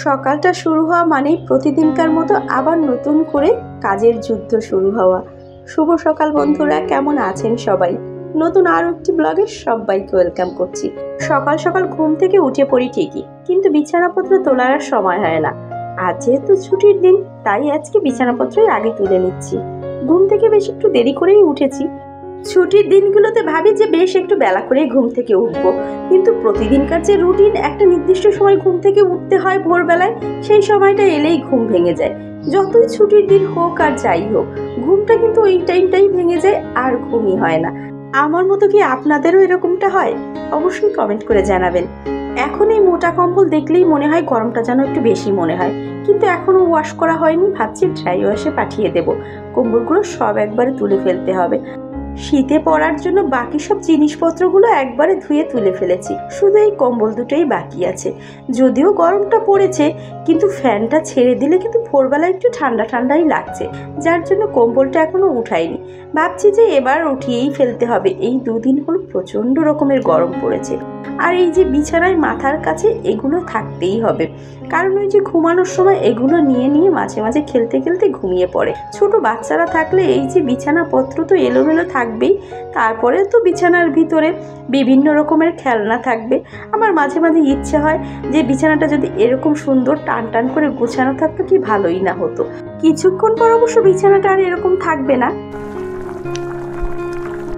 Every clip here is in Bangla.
সকালটা শুরু হওয়া মানেই প্রতিদিনকার মতো আবার নতুন করে কাজের যুদ্ধ শুরু হওয়া। শুভ সকাল বন্ধুরা, কেমন আছেন সবাই? নতুন আরও একটি ব্লগে সবাইকে ওয়েলকাম করছি। সকাল সকাল ঘুম থেকে উঠে পড়ি ঠিকই, কিন্তু বিছানাপত্র তোলার আর সময় হয় না। আজ যেহেতু ছুটির দিন, তাই আজকে বিছানাপত্রই আগে তুলে নিচ্ছি। ঘুম থেকে বেশ একটু দেরি করেই উঠেছি। ছুটির দিনগুলোতে ভাবি যে বেশ একটু বেলা করে ঘুম থেকে উঠবো, কিন্তু প্রতিদিনকার যে রুটিন, একটা নির্দিষ্ট সময় ঘুম থেকে উঠতে হয় ভোরবেলায়, সেই সময়টা এলেই ঘুম ভেঙে যায়। যতই ছুটির দিন হোক আর যাই হোক, ঘুমটা কিন্তু ওই টাইমটাই ভেঙে যায়, আর ঘুমই হয় না। আমার মতো কি আপনাদেরও এরকমটা হয়? অবশ্যই কমেন্ট করে জানাবেন। এখন এই মোটা কম্বল দেখলেই মনে হয় গরমটা যেন একটু বেশি মনে হয়, কিন্তু এখনও ওয়াশ করা হয়নি। ভাবছি ড্রাই ওয়াশে পাঠিয়ে দেব। কম্বলগুলো সব একবারে তুলে ফেলতে হবে। শীতে পরার জন্য বাকি সব জিনিসপত্রগুলো একবারে ধুয়ে তুলে ফেলেছি, শুধু এই কম্বল দুটোই বাকি আছে। যদিও গরমটা পড়েছে, কিন্তু ফ্যানটা ছেড়ে দিলে কিন্তু ভোরবেলা একটু ঠান্ডা ঠান্ডাই লাগছে, যার জন্য কম্বলটা এখনো উঠাইনি। ভাবছি যে এবার উঠিয়েই ফেলতে হবে। এই দুদিন হলো প্রচণ্ড রকমের গরম পড়েছে। আর এই যে বিছানায় মাথার কাছে এগুলো থাকতেই হবে, কারণ ওই যে ঘুমানোর সময় এগুলো নিয়ে নিয়ে মাঝে মাঝে খেলতে খেলতে ঘুমিয়ে পড়ে। ছোট বাচ্চারা থাকলে এই যে বিছানাপত্র তো এলোমেলো থাকবেই, তারপরে তো বিছানার ভিতরে বিভিন্ন রকমের খেলনা থাকবে। আমার মাঝে মাঝে ইচ্ছে হয় যে বিছানাটা যদি এরকম সুন্দর টান টান করে গোছানো থাকতো, কি ভালোই না হতো। কিছুক্ষণ পর অবশ্য বিছানাটা আর এরকম থাকবে না।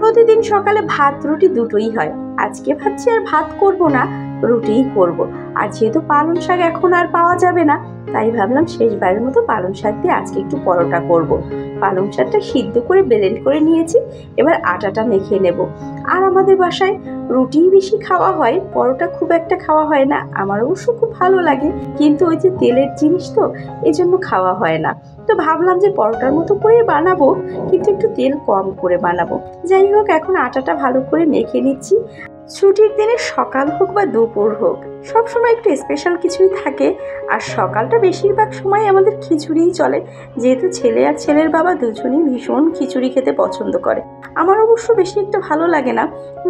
প্রতিদিন সকালে ভাত রুটি দুটোই হয়। আজকে ভাবছি আর ভাত করব না, রুটিই করব। আর যেহেতু পালং শাক এখন আর পাওয়া যাবে না, তাই ভাবলাম শেষবারের মতো পালং শাক দিয়ে আজকে একটু পরোটা করব। পালং শাকটা সিদ্ধ করে ব্লেন্ড করে নিয়েছি, এবার আটাটা মেখে নেব। আর আমাদের বাসায় রুটিই বেশি খাওয়া হয়, পরোটা খুব একটা খাওয়া হয় না। আমার অবশ্য খুব ভালো লাগে, কিন্তু ওই যে তেলের জিনিস তো, এই জন্য খাওয়া হয় না। তো ভাবলাম যে পরোটার মতো করে বানাবো, কিন্তু একটু তেল কম করে বানাবো। যাই হোক, এখন আটাটা ভালো করে মেখে নিচ্ছি। ছুটির দিনে সকাল হোক বা দুপুর হোক, সবসময় একটু স্পেশাল কিছুই থাকে। আর সকালটা বেশিরভাগ সময় আমাদের খিচুড়িই চলে, যেহেতু ছেলে আর ছেলের বাবা দুজনেই ভীষণ খিচুড়ি খেতে পছন্দ করে। আমার অবশ্য বেশি একটা ভালো লাগে না,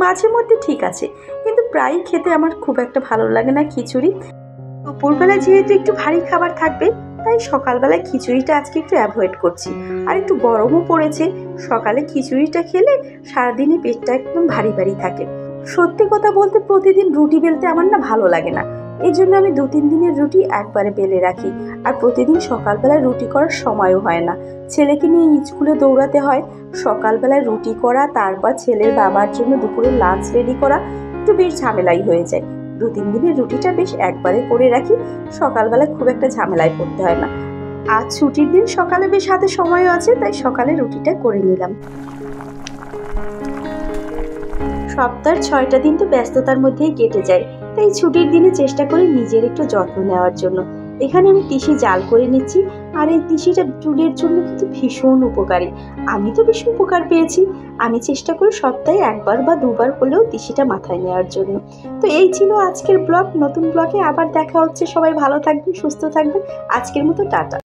মাঝে মধ্যে ঠিক আছে, কিন্তু প্রায়ই খেতে আমার খুব একটা ভালো লাগে না খিচুড়ি। দুপুরবেলা যেহেতু একটু ভারী খাবার থাকবে, তাই সকালবেলায় খিচুড়িটা আজকে একটু অ্যাভয়েড করছি। আর একটু গরমও পড়েছে, সকালে খিচুড়িটা খেলে সারাদিনই পেটটা একদম ভারী ভারী থাকে। সত্যি কথা বলতে, প্রতিদিন রুটি বেলতে আমার না ভালো লাগে না, এই জন্য আমি 2-3 দিনের রুটি একবারে বেলে রাখি। আর প্রতিদিন সকালবেলায় রুটি করার সময়ও হয় না, ছেলেকে নিয়ে স্কুলে দৌড়াতে হয়। সকালবেলায় রুটি করা, তারপর ছেলের বাবার জন্য দুপুরের লাঞ্চ রেডি করা, একটু বেশ ঝামেলাই হয়ে যায়। 2-3 দিনের রুটিটা বেশ একবারে করে রাখি, সকালবেলায় খুব একটা ঝামেলায় পড়তে হয় না। আজ ছুটির দিন, সকালে বেশ হাতে সময়ও আছে, তাই সকালে রুটিটা করে নিলাম। সপ্তাহের 6টা দিন তো ব্যস্ততার মধ্যেই কেটে যায়, তাই ছুটির দিনে চেষ্টা করি নিজের একটু যত্ন নেওয়ার জন্য। এখানে আমি তিসি জাল করে নিচ্ছি, আর এই তিসিটা চুলের জন্য কিন্তু ভীষণ উপকারী। আমি তো বেশি উপকার পেয়েছি। আমি চেষ্টা করি সপ্তাহে 1বার বা 2বার হলেও তিসিটা মাথায় নেওয়ার জন্য। তো এই ছিল আজকের ব্লগ। নতুন ব্লগে আবার দেখা হচ্ছে। সবাই ভালো থাকবেন, সুস্থ থাকবেন। আজকের মতো টাটা।